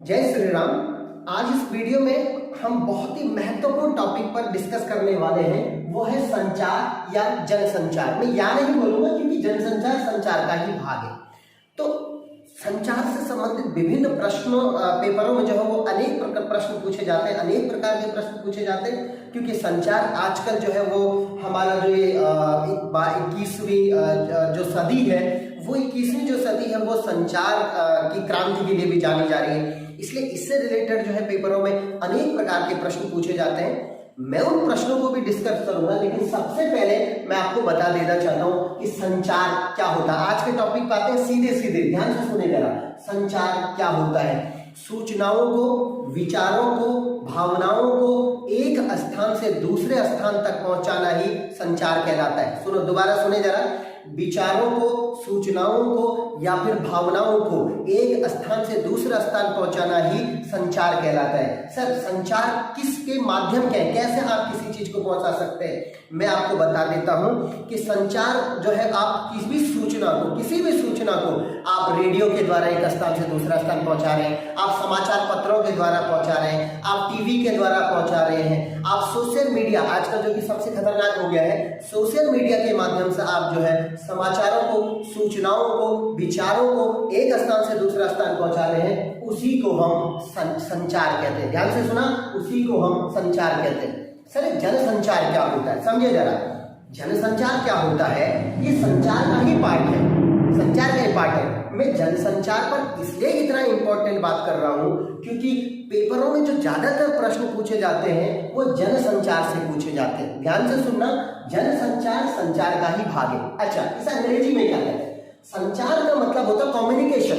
जय श्री राम। आज इस वीडियो में हम बहुत ही महत्वपूर्ण टॉपिक पर डिस्कस करने वाले हैं, वो है संचार या जनसंचार। मैं या नहीं बोलूंगा क्योंकि जनसंचार संचार का ही भाग है। तो संचार से संबंधित विभिन्न प्रश्नों पेपरों में जो है वो अनेक प्रश्न पूछे जाते हैं, अनेक प्रकार के प्रश्न पूछे जाते हैं, क्योंकि संचार आजकल जो है वो हमारा जो ये 21वीं जो सदी है, वो 21वीं जो सदी है वो संचार की क्रांति के लिए भी जानी जा रही है। इसलिए इससे रिलेटेड जो है पेपरों में अनेक प्रकार के प्रश्न पूछे जाते हैं। मैं उन प्रश्नों को भी डिस्कस करूंगा, लेकिन सबसे पहले मैं आपको बता देना चाहता हूं कि संचार क्या होता है। आज के टॉपिक पे आते हैं सीधे सीधे, ध्यान से सुने जरा। संचार क्या होता है? सूचनाओं को, विचारों को, भावनाओं को एक स्थान से दूसरे स्थान तक पहुंचाना ही संचार कहलाता है। सुनो, दोबारा सुने जरा। विचारों को, सूचनाओं को या फिर भावनाओं को एक स्थान से दूसरा स्थान पहुंचाना ही संचार कहलाता है। सर, संचार किसके माध्यम के है? कैसे आप किसी चीज को पहुंचा सकते हैं? मैं आपको बता देता हूं कि संचार जो है, आप किसी भी सूचना को आप रेडियो के द्वारा एक स्थान से दूसरा स्थान पहुंचा रहे हैं, आप समाचार पत्रों के द्वारा पहुंचा रहे हैं, आप टीवी के द्वारा पहुंचा रहे हैं, आप सोशल मीडिया, आजकल जो कि सबसे खतरनाक हो गया है, सोशल मीडिया के माध्यम से आप जो है समाचारों को, सूचनाओं को, विचारों को एक स्थान से दूसरा स्थान पहुंचा रहे हैं, उसी को हम संचार कहते हैं। ध्यान से सुना, उसी को हम संचार कहते हैं। सर, जनसंचार क्या होता है? समझिए जरा। जनसंचार क्या होता है? ये संचार का ही पार्ट है, संचार का ही पार्ट है। मैं जनसंचार पर इसलिए इतना इंपॉर्टेंट बात कर रहा हूं क्योंकि पेपरों में जो ज्यादातर प्रश्न पूछे जाते हैं वो जनसंचार से पूछे जाते हैं। ध्यान से सुनना, जनसंचार संचार का ही भाग है। अच्छा, इस अंग्रेजी में क्या है? संचार का मतलब होता है कम्युनिकेशन,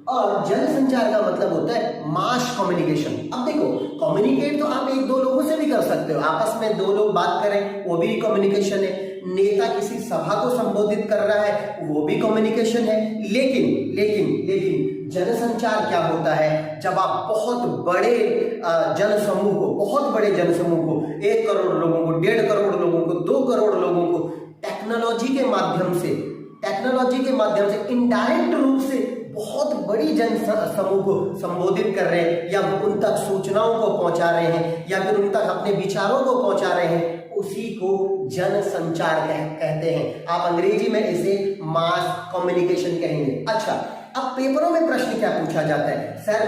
और जनसंचार का मतलब होता है मास कम्युनिकेशन। अब देखो, कम्युनिकेट तो आप एक दो लोगों से भी कर सकते हो, आपस में दो लोग बात करें वो भी कम्युनिकेशन है। नेता किसी सभा को संबोधित कर रहा है वो भी कम्युनिकेशन है। लेकिन जनसंचार क्या होता है? जब आप बहुत बड़े जनसमूह को 1 करोड़ लोगों को, 1.5 करोड़ लोगों को, 2 करोड़ लोगों को टेक्नोलॉजी के माध्यम से इनडायरेक्ट रूप से बहुत बड़ी जन समूह को संबोधित कर रहे हैं, या उन तक सूचनाओं को पहुंचा रहे हैं, या फिर उन तक अपने विचारों को पहुंचा रहे हैं, उसी को जनसंचार कहते हैं। आप अंग्रेजी में इसे मास कम्युनिकेशन कहेंगे। अच्छा, अब पेपरों में प्रश्न क्या पूछा जाता है? सर,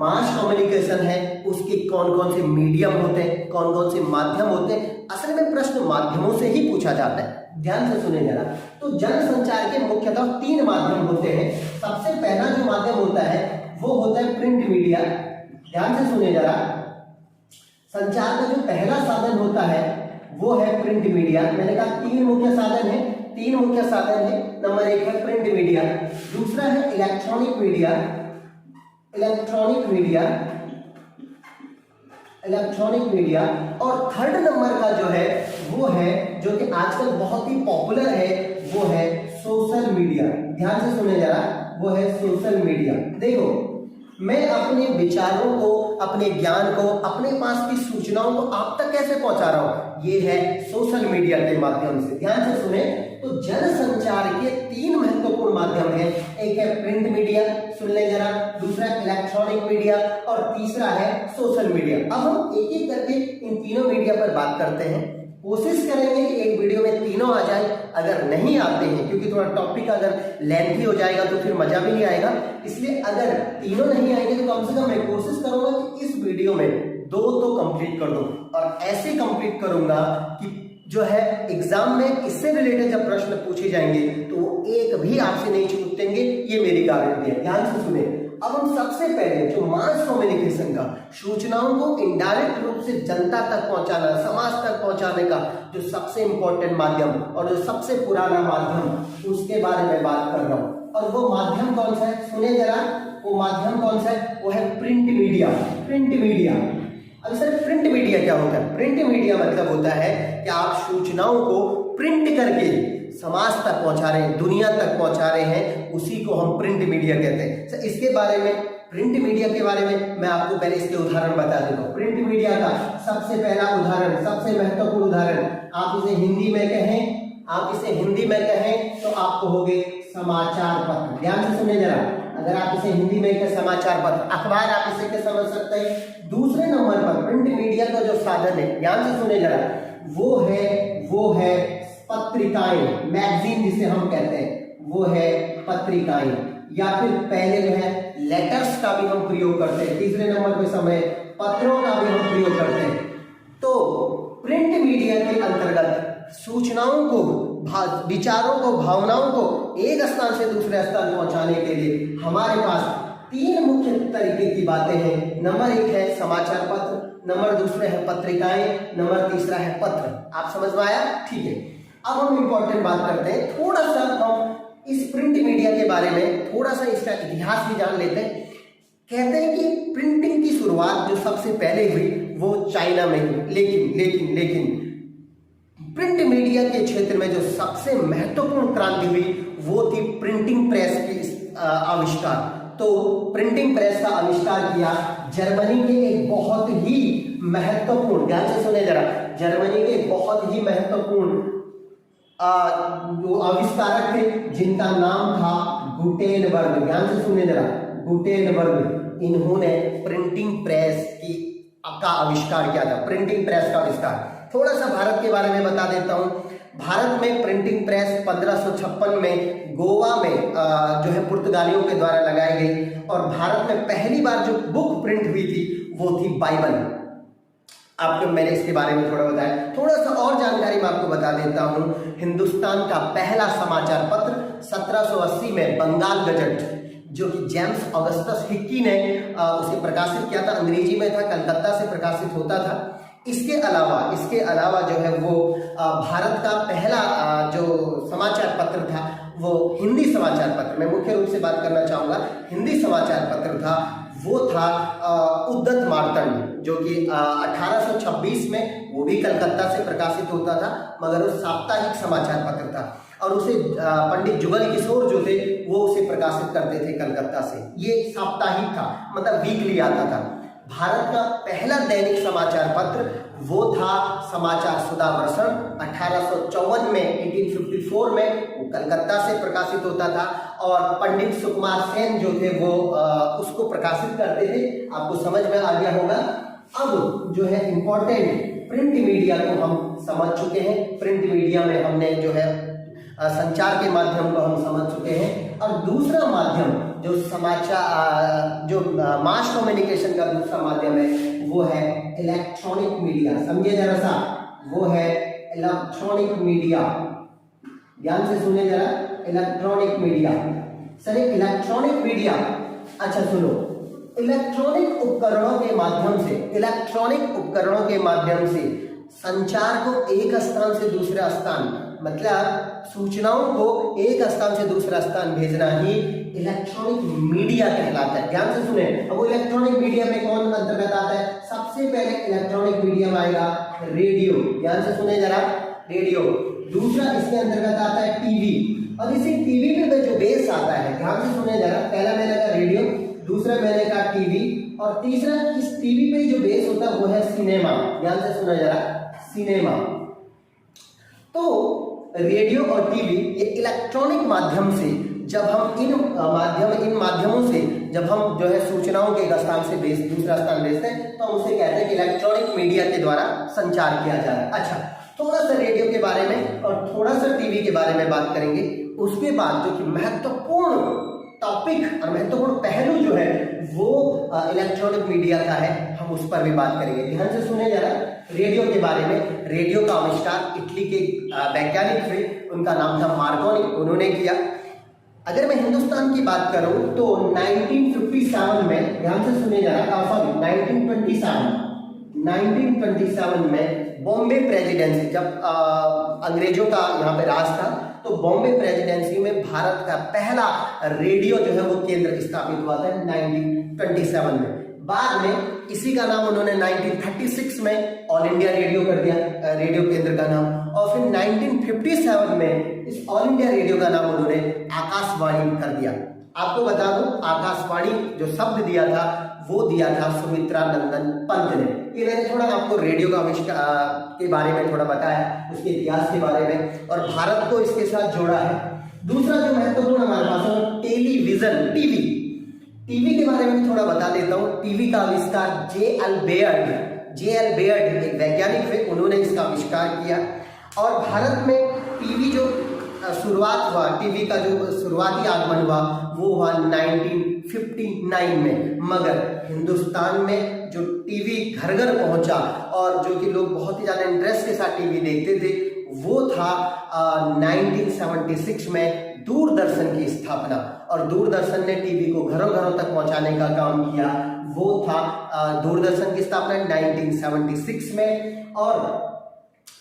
मास कम्युनिकेशन है, उसके कौन कौन से मीडियम होते हैं, कौन कौन से माध्यम होते हैं? असल में प्रश्न माध्यमों से ही पूछा जाता है। ध्यान से सुने जरा। तो जनसंचार के मुख्यतः 3 माध्यम होते हैं। सबसे पहला जो माध्यम होता है वो होता है प्रिंट मीडिया। ध्यान से सुने जरा। संचार का जो पहला साधन होता है वो है प्रिंट मीडिया। मैंने कहा 3 मुख्य साधन है। नंबर 1 है प्रिंट मीडिया, दूसरा है इलेक्ट्रॉनिक मीडिया, और थर्ड नंबर का जो है वो है, जो कि आजकल बहुत ही पॉपुलर है, वो है सोशल मीडिया। ध्यान से सुने जरा, वो है सोशल मीडिया। देखो, मैं अपने विचारों को, अपने ज्ञान को, अपने पास की सूचनाओं को आप तक कैसे पहुंचा रहा हूं? ये है सोशल मीडिया के माध्यम से। ध्यान से सुने। तो जनसंचार के 3 महत्वपूर्ण माध्यम हैं। एक है प्रिंट मीडिया, सुन ले जरा, दूसरा इलेक्ट्रॉनिक मीडिया, और तीसरा है सोशल मीडिया। अब हम एक एक करके इन तीनों मीडिया पर बात करते हैं। कोशिश करेंगे कि एक वीडियो में तीनों आ जाए। अगर नहीं आते हैं, क्योंकि थोड़ा टॉपिक अगर लेंथी हो जाएगा तो फिर मजा भी नहीं आएगा, इसलिए अगर तीनों नहीं आएंगे तो कम से कम मैं कोशिश करूंगा कि इस वीडियो में 2 तो कंप्लीट कर दूं, और ऐसे कंप्लीट करूंगा कि जो है एग्जाम में इससे रिलेटेड जब प्रश्न पूछे जाएंगे तो एक भी आपसे नहीं छूटेंगे, ये मेरी गारंटी है। ध्यान से सुने। अब हम सबसे पहले जो मास कम्युनिकेशन का, सूचनाओं को इनडायरेक्ट रूप से जनता तक पहुंचाना, समाज तक पहुंचाने का जो सबसे इंपॉर्टेंट माध्यम और जो सबसे पुराना माध्यम, उसके बारे में बात कर रहा हूं। और वो माध्यम कौन सा है? सुने जरा, वो माध्यम कौन सा है? वो है प्रिंट मीडिया। अब सर, प्रिंट मीडिया क्या होता है? प्रिंट मीडिया मतलब होता है कि आप सूचनाओं को प्रिंट करके समाज तक पहुंचा रहे हैं, दुनिया तक पहुंचा रहे हैं, उसी को हम प्रिंट मीडिया कहते हैं। सर, इसके बारे में, प्रिंट मीडिया के बारे में मैं आपको पहले इसके उदाहरण बता देता हूं। प्रिंट मीडिया का सबसे पहला उदाहरण, सबसे महत्वपूर्ण उदाहरण, आप इसे हिंदी में कहें तो आपको हो गए समाचार पत्र। ध्यान से सुनिए जरा। अगर आप इसे हिंदी में कहें समाचार पत्र, अखबार आप इसे क्या समझ सकते हैं। दूसरे नंबर पर प्रिंट मीडिया का जो साधन है, ध्यान से सुने जरा, वो है पत्रिकाएं, मैगजीन जिसे हम कहते हैं, वो है पत्रिकाएं, या फिर पहले जो है लेटर्स का भी हम प्रयोग करते हैं, तीसरे नंबर पे समय पत्रों का भी हम प्रयोग करते हैं। तो प्रिंट मीडिया के अंतर्गत सूचनाओं को, विचारों को, भावनाओं को एक स्थान से दूसरे स्थान पहुंचाने के लिए हमारे पास तीन मुख्य तरीके की बातें हैं। नंबर एक है समाचार पत्र, नंबर दूसरे है पत्रिकाएं, नंबर तीसरा है पत्र। आप समझ में आया? ठीक है, अब हम इंपॉर्टेंट बात करते हैं, थोड़ा सा हम इस प्रिंट मीडिया के बारे में थोड़ा सा इसका इतिहास भी जान लेते हैं। कहते हैं कि प्रिंटिंग की शुरुआत जो सबसे पहले हुई वो चाइना में हुई, लेकिन प्रिंट मीडिया के क्षेत्र में जो सबसे महत्वपूर्ण क्रांति हुई वो थी प्रिंटिंग प्रेस की आविष्कार। तो प्रिंटिंग प्रेस का आविष्कार किया जर्मनी के एक बहुत ही महत्वपूर्ण, ध्यान से सुने जरा, जर्मनी के बहुत ही महत्वपूर्ण जो आविष्कारक थे जिनका नाम था गुटेनबर्ग। ध्यान से सुने जरा, गुटेनबर्ग, इन्होंने प्रिंटिंग प्रेस का आविष्कार किया था, प्रिंटिंग प्रेस का आविष्कार। थोड़ा सा भारत के बारे में बता देता हूं। भारत में प्रिंटिंग प्रेस 1556 में गोवा में जो है पुर्तगालियों के द्वारा लगाई गई, और भारत में पहली बार जो बुक प्रिंट हुई थी वो थी बाइबल। आपको मैंने इसके बारे में थोड़ा बताया। थोड़ा सा और जानकारी मैं आपको बता देता हूं। हिंदुस्तान का पहला समाचार पत्र 1780 में बंगाल गजट, जो कि जेम्स ऑगस्टस हिक्की ने उसे प्रकाशित किया था, अंग्रेजी में था, कलकत्ता से प्रकाशित होता था। इसके अलावा जो है वो भारत का पहला जो समाचार पत्र था वो हिंदी समाचार पत्र, मैं मुख्य रूप से बात करना चाहूँगा, हिंदी समाचार पत्र था, वो था उद्यत मार्तंड, जो कि 1826 में वो भी कलकत्ता से प्रकाशित होता था, मगर वो साप्ताहिक समाचार पत्र था, और उसे पंडित जुगल किशोर जो थे वो उसे प्रकाशित करते थे कलकत्ता से। ये साप्ताहिक था, मतलब वीकली आता था। भारत का पहला दैनिक समाचार पत्र वो था समाचार सुधावर्षण, 1854 में 1854 में वो कलकत्ता से प्रकाशित होता था, और पंडित सुकुमार सेन जो थे वो उसको प्रकाशित करते थे। आपको समझ में आ गया होगा। अब जो है इंपॉर्टेंट प्रिंट मीडिया को हम समझ चुके हैं। प्रिंट मीडिया में हमने जो है संचार के माध्यम को हम समझ चुके हैं, और दूसरा माध्यम जो समाचार जो मास कम्युनिकेशन का दूसरा माध्यम है वो है इलेक्ट्रॉनिक मीडिया। समझिए जरा सा, वो है इलेक्ट्रॉनिक मीडिया। ध्यान से सुनिए जरा, electronic media. Sir electronic media, अच्छा सुनो, इलेक्ट्रॉनिक उपकरणों के माध्यम से संचार को एक स्थान से दूसरा स्थान, मतलब सूचनाओं को एक स्थान से दूसरा स्थान भेजना ही इलेक्ट्रॉनिक मीडिया कहलाता है। ध्यान से सुने, अब वो इलेक्ट्रॉनिक मीडिया में कौन अंतर्गत आता है? सबसे पहले इलेक्ट्रॉनिक मीडिया में आएगा रेडियो। ध्यान से सुने जरा, रेडियो। दूसरा इसके अंतर्गत आता है टीवी, और इसी टीवी में जो बेस आता है, ध्यान से सुने जरा, पहला मैंने कहा रेडियो, दूसरा मैंने कहा टीवी, और तीसरा इस टीवी पे जो बेस होता है वो है सिनेमा। ध्यान से सुना जरा, सिनेमा। तो रेडियो और टीवी ये इलेक्ट्रॉनिक माध्यम से जब हम इन माध्यमों से जब हम जो है सूचनाओं के एक स्थान से दूसरा स्थान भेजते हैं तो हम उसे कहते हैं कि इलेक्ट्रॉनिक मीडिया के द्वारा संचार किया जा रहा है। अच्छा, थोड़ा सा रेडियो के बारे में और थोड़ा सा टीवी के बारे में बात करेंगे। उसके बाद जो कि महत्वपूर्ण टॉपिक और महत्वपूर्ण पहलू जो है वो इलेक्ट्रॉनिक मीडिया का है, हम उस पर भी बात करेंगे। ध्यान से सुने जरा, रेडियो के बारे में। रेडियो का आविष्कार इटली के वैज्ञानिक थे, उनका नाम था मार्कोनी, उन्होंने किया। अगर मैं हिंदुस्तान की बात करूं तो 1957 में, ध्यान से सुने जरा, सॉरी 1927 में बॉम्बे प्रेसिडेंसी, जब अंग्रेजों का यहाँ पे राज था, तो बॉम्बे प्रेसिडेंसी में भारत का पहला रेडियो जो है वो केंद्र स्थापित हुआ था 1927 में। बाद में इसी का नाम उन्होंने 1936 में ऑल इंडिया रेडियो कर दिया, रेडियो केंद्र का नाम, और फिर 1957 में इस ऑल इंडिया रेडियो का नाम उन्होंने आकाशवाणी कर दिया। आपको बता दूं, आकाशवाणी जो शब्द दिया था वो दिया था सुमित्रा नंदन पंत ने। ये मैंने थोड़ा आपको रेडियो का आविष्कार के बारे में थोड़ा बताया, उसके इतिहास के बारे में, और भारत को इसके साथ जोड़ा है। दूसरा जो महत्वपूर्ण हमारे पास है टेलीविजन, टीवी। टीवी के बारे में थोड़ा बता देता हूँ। टीवी का आविष्कार जे एल बेयर्ड एक वैज्ञानिक थे, उन्होंने इसका आविष्कार किया। और भारत में टीवी जो शुरुआत हुआ, टीवी का जो शुरुआती आगमन हुआ वो हुआ 1959 में। मगर हिंदुस्तान में जो टीवी घर घर पहुंचा और जो कि लोग बहुत ही ज़्यादा इंटरेस्ट के साथ टीवी देखते थे वो था 1976 में दूरदर्शन की स्थापना। और दूरदर्शन ने टीवी को घरों घरों तक पहुंचाने का काम किया। वो था दूरदर्शन की स्थापना 1976 में। और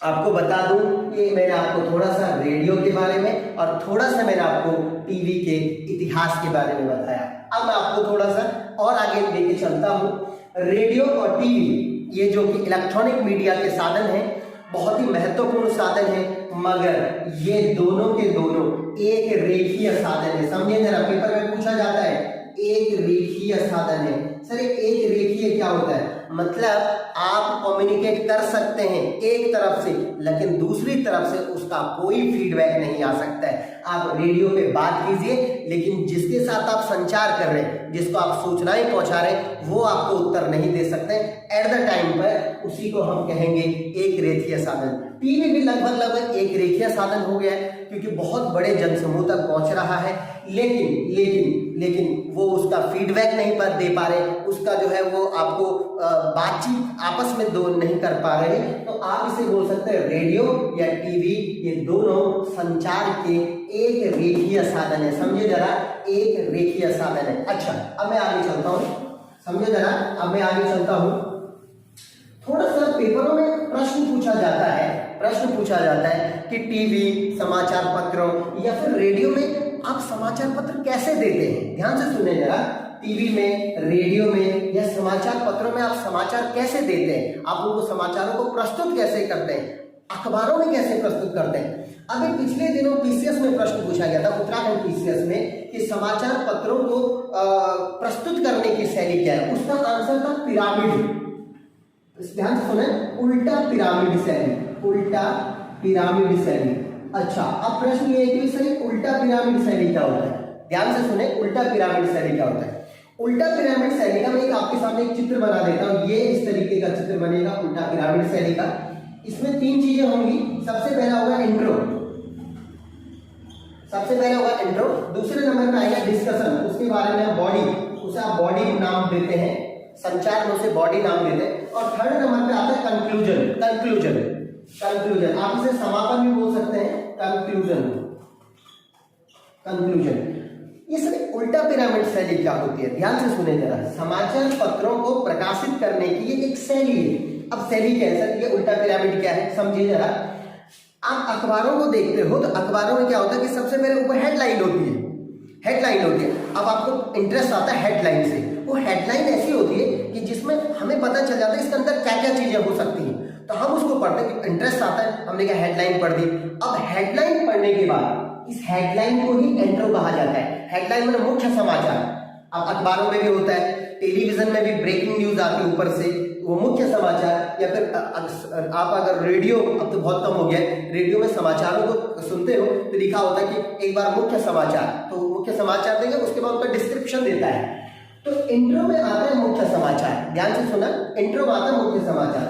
आपको बता दूं कि मैंने आपको थोड़ा सा रेडियो के बारे में और थोड़ा सा मैंने आपको टीवी के इतिहास के बारे में बताया। अब मैं आपको थोड़ा सा और आगे लेके चलता हूं। रेडियो और टीवी ये जो कि इलेक्ट्रॉनिक मीडिया के साधन हैं, बहुत ही महत्वपूर्ण साधन है, मगर ये दोनों के दोनों एक रेखीय साधन है। समझिए जरा, पेपर में पूछा जाता है एक रेखीय साधन है। सर एक रेखीय क्या होता है? मतलब आप कम्युनिकेट कर सकते हैं एक तरफ से, लेकिन दूसरी तरफ से उसका कोई फीडबैक नहीं आ सकता है। आप रेडियो पे बात कीजिए, लेकिन जिसके साथ आप संचार कर रहे हैं, जिसको आप सूचनाएं पहुंचा रहे हैं, वो आपको उत्तर नहीं दे सकते एट द टाइम पर। उसी को हम कहेंगे एक रेखीय साधन। टीवी भी लगभग एक रेखीय साधन हो गया है, क्योंकि बहुत बड़े जनसमूह तक पहुंच रहा है, लेकिन वो उसका फीडबैक नहीं दे पा रहे, उसका जो है वो आपको बातचीत आपस में दो नहीं कर पा रहे। तो आप इसे बोल सकते हैं रेडियो या टीवी, ये दोनों संचार के एक रेखीय साधन है। समझिए जरा, एक रेखीय साधन है। अच्छा, अब मैं आगे चलता हूं, समझो जरा, अब मैं आगे चलता हूं। थोड़ा सा पेपरों में प्रश्न पूछा जाता है कि टीवी, समाचार पत्रों या फिर रेडियो में आप समाचार पत्र कैसे देते हैं। ध्यान से सुने जरा, टीवी में, रेडियो में या समाचार पत्रों में आप समाचार कैसे देते हैं, आप उनको समाचारों को प्रस्तुत कैसे करते हैं, अखबारों में कैसे प्रस्तुत करते हैं। अभी पिछले दिनों पीसीएस में प्रश्न पूछा गया था, उत्तराखंड पीसीएस में, कि समाचार पत्रों को प्रस्तुत करने की शैली क्या है। उसका आंसर था पिरामिड। ध्यान से सुने, उल्टा पिरामिड शैली। अच्छा, अब प्रश्न ये है कि सही उल्टा पिरामिड शैली क्या होता है। ध्यान से सुने, उल्टा पिरामिड शैली क्या होता है। उल्टा पिरामिड शैली का मैं एक आपके सामने एक चित्र बना देता हूं। ये इस तरीके का चित्र बनेगा उल्टा पिरामिड शैली का। इसमें तीन चीजें होंगी। सबसे पहला होगा इंट्रो, दूसरे नंबर पे आएगा डिस्कशन, उसके बारे में बॉडी, उसे आप बॉडी नाम देते हैं, संचार में उसे बॉडी नाम देते हैं। और थर्ड नंबर पे आता है कंक्लूजन। आप इसे समापन भी बोल सकते हैं, कंक्लूजन। ये सभी उल्टा पिरामिड शैली क्या होती है, ध्यान से सुने जरा। समाचार पत्रों को प्रकाशित करने की ये एक शैली है। अब शैली क्या है सर, ये उल्टा पिरामिड क्या है, समझिए जरा। आप अखबारों को देखते हो तो अखबारों में क्या होता है कि सबसे पहले ऊपर हेडलाइन होती है। अब आपको इंटरेस्ट आता है हेडलाइन से। वो हेडलाइन ऐसी होती है कि जिसमें हमें पता चल जाता है इसके अंदर क्या क्या चीजें हो सकती हैं, तो हम उसको पढ़ते हैं, इंटरेस्ट आता है, हमने क्या हेडलाइन पढ़ दी। अब हेडलाइन पढ़ने के बाद इस हेडलाइन को ही इंट्रो कहा जाता है। हेडलाइन मतलब मुख्य समाचार। अब अखबारों में भी होता है, टेलीविजन में भी ब्रेकिंग न्यूज आती है ऊपर से, वो मुख्य समाचार। या फिर आप अगर रेडियो, अब तो बहुत कम हो गया है, रेडियो में समाचारों को सुनते हो तो लिखा होता है कि एक बार मुख्य समाचार, तो मुख्य समाचार देंगे, उसके बाद उनका डिस्क्रिप्शन देता है। तो इंट्रो में आता है मुख्य समाचार, ध्यान से सुना, इंट्रो में आता है मुख्य समाचार।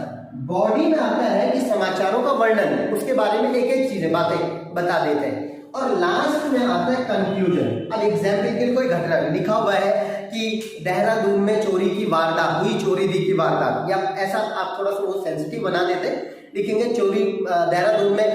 बॉडी में आता है कि समाचारों का वर्णन, उसके बारे में एक एक चीजें बातें बता देते हैं। और लास्ट में आता है कंक्लूजन। अब एग्जाम्पल के लिए कोई घटना लिखा हुआ है कि देहरादून में चोरी की वारदात हुई, चोरी दी की वारदात, या ऐसा आप थोड़ा सा वो सेंसिटिव बना देते, लिखेंगे चोरी देहरादून में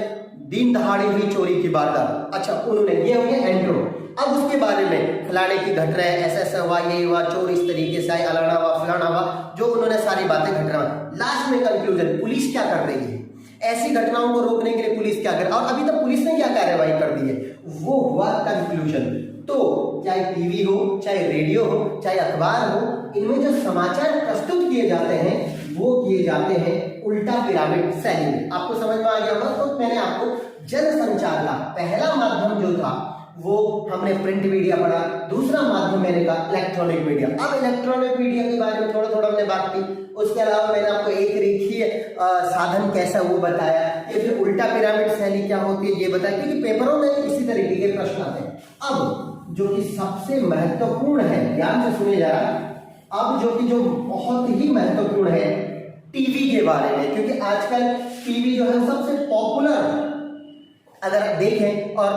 दिन दहाड़ी हुई चोरी की वारदात। अच्छा, उन्होंने ये हो गया इंट्रो। अब उसके बारे में फलाने की घटना है, ऐसा हुआ, ये हुआ, चोर इस तरीके से अलाना हुआ, फलाना हुआ, जो उन्होंने सारी बातें घटना। लास्ट में कंक्लूजन, पुलिस क्या कर रही है, ऐसी घटनाओं को रोकने के लिए पुलिस क्या करे, और अभी तक पुलिस ने क्या कार्रवाई कर दी है, वो हुआ कंक्लूजन। तो चाहे टीवी हो, चाहे रेडियो हो, चाहे अखबार हो, इनमें जो समाचार प्रस्तुत किए जाते हैं वो किए जाते हैं उल्टा पिरामिड शैली में। आपको समझ में आ गया होगा। तो मैंने आपको जनसंचार का पहला माध्यम जो था वो हमने प्रिंट मीडिया पढ़ा, दूसरा माध्यम मैंने कहा इलेक्ट्रॉनिक मीडिया। अब इलेक्ट्रॉनिक मीडिया के बारे में थोड़ा हमने बात की। उसके अलावा मैंने आपको एक रेखीय साधन कैसा वो बताया, या फिर उल्टा पिरामिड शैली क्या होती है ये बताया, क्योंकि पेपरों में इसी तरीके के प्रश्न आते हैं। अब जो कि सबसे महत्वपूर्ण है, ध्यान से सुनिए जरा, अब जो बहुत ही महत्वपूर्ण है टीवी के बारे में, क्योंकि आजकल टीवी जो है सबसे पॉपुलर, अगर आप देखें, और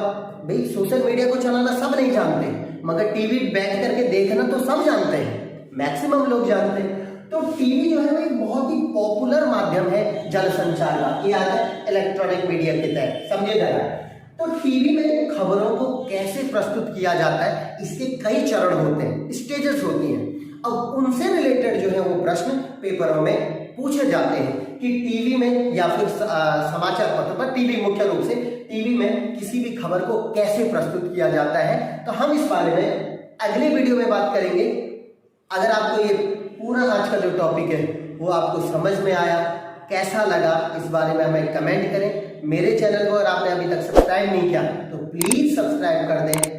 भाई सोशल मीडिया को चलाना सब नहीं जानते, मगर टीवी बैठ करके देखना तो सब जानते हैं, मैक्सिमम लोग जानते हैं। तो टीवी जो है वो एक बहुत ही पॉपुलर माध्यम है जनसंचार का, ये आता है इलेक्ट्रॉनिक मीडिया के तहत, समझे जरा। तो टीवी में खबरों को कैसे प्रस्तुत किया जाता है, इसके कई चरण होते हैं, स्टेजेस होती हैं। अब उनसे रिलेटेड जो है वो प्रश्न पेपरों में पूछे जाते हैं कि टीवी में या फिर समाचार पत्र पर, टीवी मुख्य रूप से टीवी में किसी भी खबर को कैसे प्रस्तुत किया जाता है, तो हम इस बारे में अगले वीडियो में बात करेंगे। अगर आपको ये पूरा आज का जो टॉपिक है वो आपको समझ में आया, कैसा लगा, इस बारे में हमें कमेंट करें। मेरे चैनल को अगर आपने अभी तक सब्सक्राइब नहीं किया तो प्लीज सब्सक्राइब कर दें।